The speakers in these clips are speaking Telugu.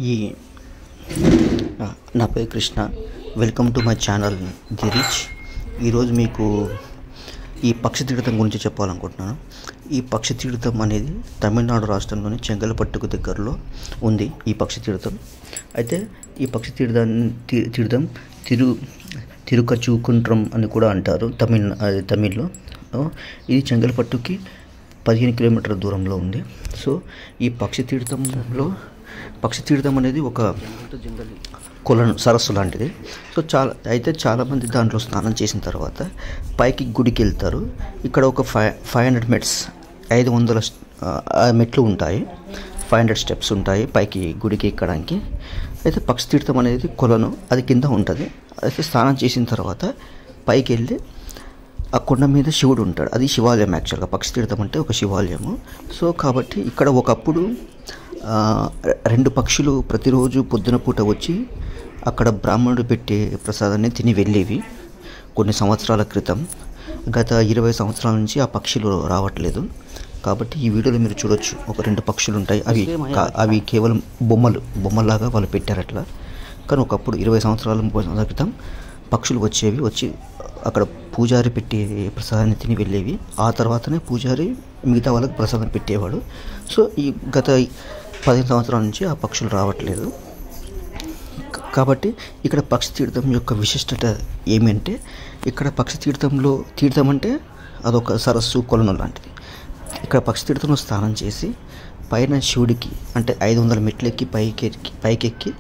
ఈ నా పేరు Krishna. Welcome to my channel the rich. ఈరోజు మీకు ఈ పక్షి తీర్థం గురించి చెప్పాలనుకుంటున్నాను. ఈ పక్షి తీర్థం అనేది తమిళనాడు రాష్ట్రంలోని చెంగల్పట్టుకు దగ్గరలో ఉంది ఈ పక్షి తీర్థం. అయితే ఈ పక్షి తీర్థం తిరుకచూకుంట్రం అని కూడా అంటారు తమిళ్లో. ఇది చెంగల్పట్టుకి 15 కిలోమీటర్ల దూరంలో ఉంది. సో ఈ పక్షి తీర్థం అనేది ఒక కొలను సరస్సు లాంటిది. సో చాలామంది దాంట్లో స్నానం చేసిన తర్వాత పైకి గుడికి వెళ్తారు. ఇక్కడ ఒక 500 మెట్స్ 500 మెట్లు ఉంటాయి, 500 స్టెప్స్ ఉంటాయి పైకి గుడికి ఎక్కడానికి. అయితే పక్షి తీర్థం అనేది కొలను, అది కింద ఉంటుంది. అయితే స్నానం చేసిన తర్వాత పైకి వెళ్ళి ఆ కొండ మీద శివుడు ఉంటాడు. అది శివాలయం. యాక్చువల్గా పక్షి తీర్థం అంటే ఒక శివాలయము. సో కాబట్టి ఇక్కడ ఒకప్పుడు 2 పక్షులు ప్రతిరోజు పొద్దున పూట వచ్చి అక్కడ బ్రాహ్మణుడు పెట్టే ప్రసాదాన్ని తిని వెళ్ళేవి. కొన్ని సంవత్సరాల క్రితం, గత 20 సంవత్సరాల నుంచి ఆ పక్షులు రావట్లేదు. కాబట్టి ఈ వీడియోలో మీరు చూడొచ్చు, ఒక 2 పక్షులు ఉంటాయి. అవి కేవలం బొమ్మలాగా వాళ్ళు పెట్టారు అట్లా. కానీ ఒకప్పుడు 20 సంవత్సరాల 30 సంవత్సరాల క్రితం పక్షులు వచ్చి అక్కడ పూజారి పెట్టే ప్రసాదాన్ని తిని వెళ్ళేవి. ఆ తర్వాతనే పూజారి మిగతా వాళ్ళకి ప్రసాదం పెట్టేవాడు. సో ఈ గత 15 సంవత్సరాల నుంచి ఆ పక్షులు రావట్లేదు. కాబట్టి ఇక్కడ పక్షి తీర్థం యొక్క విశిష్టత ఏమంటే, ఇక్కడ పక్షి తీర్థం అంటే అదొక సరస్సు, కొలను లాంటిది. ఇక్కడ పక్షి తీర్థంలో స్నానం చేసి పైన శివుడికి అంటే 500 మెట్లెక్కి పైకెక్కి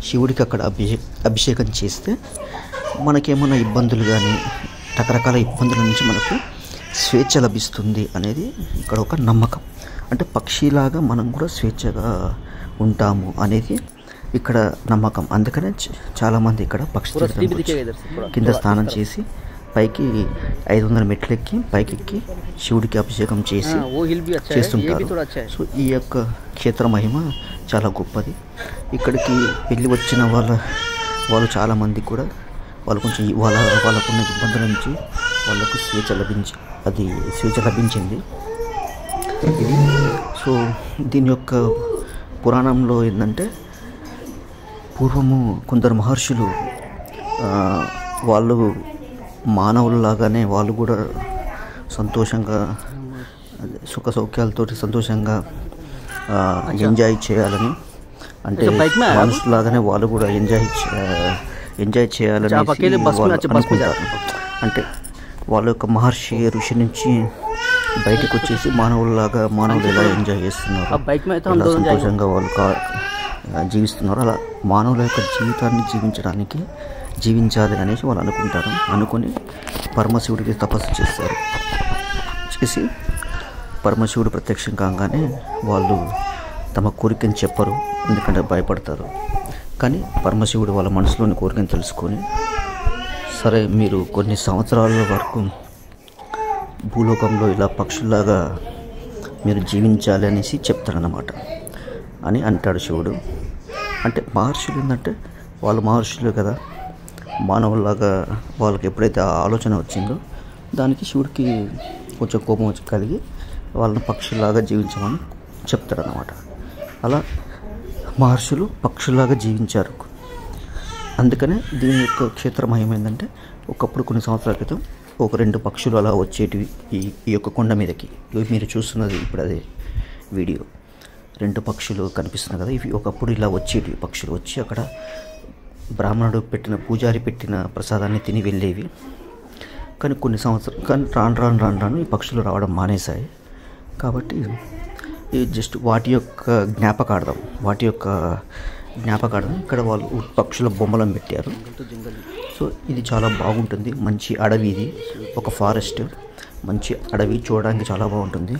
శివుడికి అక్కడ అభిషేకం చేస్తే మనకేమైనా ఇబ్బందులు కానీ రకరకాల ఇబ్బందుల నుంచి మనకు స్వేచ్ఛ లభిస్తుంది అనేది ఇక్కడ ఒక నమ్మకం. అంటే పక్షిలాగా మనం కూడా స్వేచ్ఛగా ఉంటాము అనేది ఇక్కడ నమ్మకం. అందుకనే చాలామంది ఇక్కడ పక్షి తీర్థం కింద స్నానం చేసి పైకి 500 మెట్లెక్కి పైకెక్కి శివుడికి అభిషేకం చేస్తుంటారు. సో ఈ యొక్క క్షేత్ర మహిమ చాలా గొప్పది. ఇక్కడికి వెళ్ళి వచ్చిన వాళ్ళు చాలామంది కూడా కొంచెం వాళ్ళకున్న ఇబ్బందుల నుంచి వాళ్ళకు స్వేచ్ఛ లభించింది ఇది. సో దీని యొక్క పురాణంలో ఏంటంటే, పూర్వము కొందరు మహర్షులు వాళ్ళు మానవులలాగానే వాళ్ళు కూడా సంతోషంగా సుఖ సౌఖ్యాలతోటి సంతోషంగా ఎంజాయ్ చేయాలని, అంటే మనుషులాగానే వాళ్ళు కూడా ఎంజాయ్ చేయాలని అనుకుంటారు. అంటే వాళ్ళ యొక్క ఋషి నుంచి బయటకు వచ్చేసి మానవులు ఎలా ఎంజాయ్ చేస్తున్నారు, ఎలా సంతోషంగా వాళ్ళు జీవిస్తున్నారు, అలా మానవుల యొక్క జీవితాన్ని జీవించాలి అనేసి వాళ్ళు అనుకుని పరమశివుడికి తపస్సు చేసి పరమశివుడు ప్రత్యక్షం కాగానే వాళ్ళు తమ కోరికని చెప్పరు, ఎందుకంటే భయపడతారు. కానీ పరమశివుడు వాళ్ళ మనసులోని కోరికను తెలుసుకొని, సరే మీరు కొన్ని సంవత్సరాల వరకు భూలోకంలో ఇలా పక్షుల్లాగా మీరు జీవించాలి అనేసి చెప్తారన్నమాట అని అంటాడు శివుడు. అంటే మహర్షులు ఏంటంటే వాళ్ళు మహర్షులు కదా, మానవుల్లాగా వాళ్ళకి ఎప్పుడైతే ఆ ఆలోచన వచ్చిందో దానికి శివుడికి కొంచెం కోపం కలిగి వాళ్ళని పక్షుల్లాగా జీవించమని చెప్తారన్నమాట. అలా మహర్షులు పక్షుల్లాగా జీవించారు. అందుకనే దీని యొక్క క్షేత్ర మహిమ ఏంటంటే, ఒకప్పుడు కొన్ని సంవత్సరాల క్రితం ఒక 2 పక్షులు అలా వచ్చేటివి ఈ యొక్క కొండ మీదకి. మీరు చూస్తున్నది ఇప్పుడు అదే వీడియో. 2 పక్షులు కనిపిస్తున్నాయి కదా, ఇవి ఒకప్పుడు ఇలా వచ్చేటివి. పక్షులు వచ్చి అక్కడ బ్రాహ్మణుడు పూజారి పెట్టిన ప్రసాదాన్ని తిని వెళ్ళేవి. కానీ కొన్ని సంవత్సరాలు రాను ఈ పక్షులు రావడం మానేశాయి. కాబట్టి జస్ట్ వాటి యొక్క జ్ఞాపకార్థం ఇక్కడ వాళ్ళు పక్షుల బొమ్మలను పెట్టారు. సో ఇది చాలా బాగుంటుంది. మంచి అడవి, ఇది ఒక ఫారెస్ట్, మంచి అడవి, చూడడానికి చాలా బాగుంటుంది.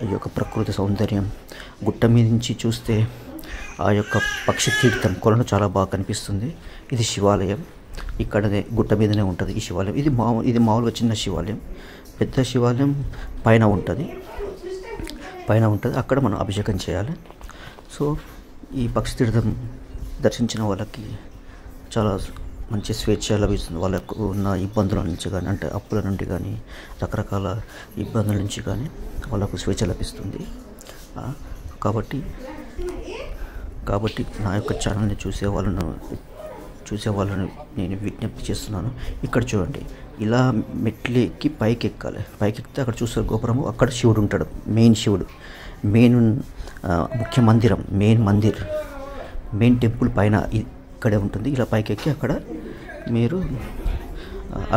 ఈ యొక్క ప్రకృతి సౌందర్యం గుట్ట మీద నుంచి చూస్తే ఆ యొక్క పక్షి తీర్థం కొలను చాలా బాగా కనిపిస్తుంది. ఇది శివాలయం, ఇక్కడనే గుట్ట మీదనే ఉంటుంది ఈ శివాలయం. ఇది మామూలుగా చిన్న శివాలయం. పెద్ద శివాలయం పైన ఉంటుంది. అక్కడ మనం అభిషేకం చేయాలి. సో ఈ పక్షి తీర్థం దర్శించిన వాళ్ళకి చాలా మంచి స్వేచ్ఛ లభిస్తుంది. వాళ్ళకు ఉన్న ఇబ్బందుల నుంచి కానీ, అంటే అప్పుల నుండి కానీ, రకరకాల ఇబ్బందుల నుంచి కానీ వాళ్ళకు స్వేచ్ఛ లభిస్తుంది. కాబట్టి కాబట్టి నా యొక్క ఛానల్ని చూసే వాళ్ళను నేను విజ్ఞప్తి చేస్తున్నాను. ఇక్కడ చూడండి, ఇలా మెట్లు ఎక్కి పైకి ఎక్కాలి. పైకి ఎక్కితే అక్కడ చూసే గోపురము, అక్కడ శివుడు ఉంటాడు. మెయిన్ శివుడు, ముఖ్య మందిరం, మెయిన్ టెంపుల్ పైన ఇక్కడే ఉంటుంది. ఇలా పైకి ఎక్కి అక్కడ మీరు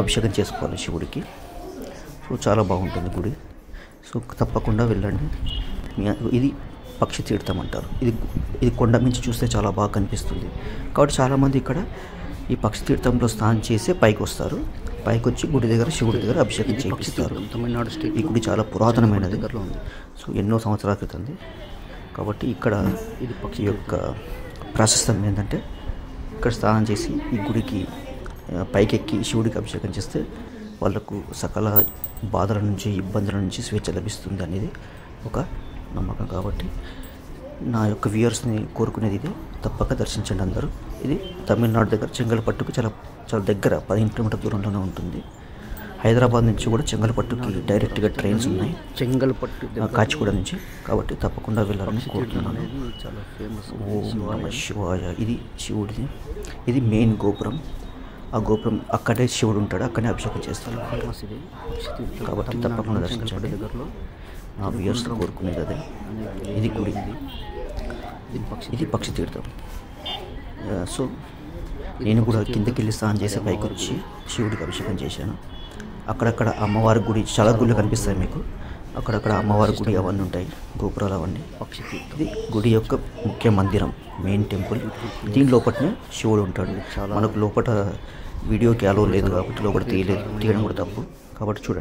అభిషేకం చేసుకోవాలి శివుడికి. సో చాలా బాగుంటుంది గుడి. సో తప్పకుండా వెళ్ళండి. ఇది పక్షి తీర్థం అంటారు. ఇది కొండ మించి చూస్తే చాలా బాగా కనిపిస్తుంది. కాబట్టి చాలామంది ఇక్కడ ఈ పక్షి తీర్థంలో స్నానం చేసి పైకి వస్తారు. పైకి వచ్చి గుడి దగ్గర, శివుడి దగ్గర అభిషేకం చేపిస్తారు. తమిళనాడు స్టేట్. ఈ గుడి చాలా పురాతనమైనది, సో ఎన్నో సంవత్సరాల క్రితంది. కాబట్టి ఇక్కడ ఇది పక్షి యొక్క ప్రాశస్త్యం ఏంటంటే, ఇక్కడ స్నానం చేసి ఈ గుడికి పైకెక్కి శివుడికి అభిషేకం చేస్తే వాళ్ళకు సకల బాధల నుంచి, ఇబ్బందుల నుంచి స్వేచ్ఛ లభిస్తుంది అనేది ఒక నమ్మకం. కాబట్టి నా యొక్క వ్యూయర్స్ని కోరుకునేది ఇదే, తప్పక దర్శించండి అందరూ. ఇది తమిళనాడు దగ్గర చెంగల్పట్టుకు చాలా దగ్గర, 15 కిలోమీటర్ దూరంలోనే ఉంటుంది. హైదరాబాద్ నుంచి కూడా చెంగల్పట్టుకి డైరెక్ట్గా ట్రైన్స్ ఉన్నాయి, చెంగల్పట్టు కాచిగూడ నుంచి. కాబట్టి తప్పకుండా వెళ్ళాలని కోరుతున్నాను. చాలా ఫేమస్ ఓం నమః శివాయ. ఇది శివుడిది, ఇది మెయిన్ గోపురం. ఆ గోపురం అక్కడే శివుడు ఉంటాడు, అక్కడే అభిషేకం చేస్తారు. కాబట్టి తప్పకుండా దర్శించండి. నా వ్యూయర్స్ కోరుకునేది అదే. ఇది గుడి, ఇది పక్షి తీర్థం. సో నేను కూడా కిందకి వెళ్ళి స్నానం చేసి పైకి వచ్చి శివుడికి అభిషేకం చేశాను. అక్కడక్కడ అమ్మవారి గుడి, చాలా గుళ్ళు కనిపిస్తాయి మీకు. అక్కడక్కడ అమ్మవారి గుడి అవన్నీ ఉంటాయి, గోపురాలు అవన్నీ. ఇది గుడి యొక్క ముఖ్య మందిరం, మెయిన్ టెంపుల్. దీని లోపలనే శివుడు ఉంటాడు. మనకు లోపల వీడియోకి అలో లేదు కాబట్టి లోపల తీయడం కూడా తప్పు. కాబట్టి చూడండి.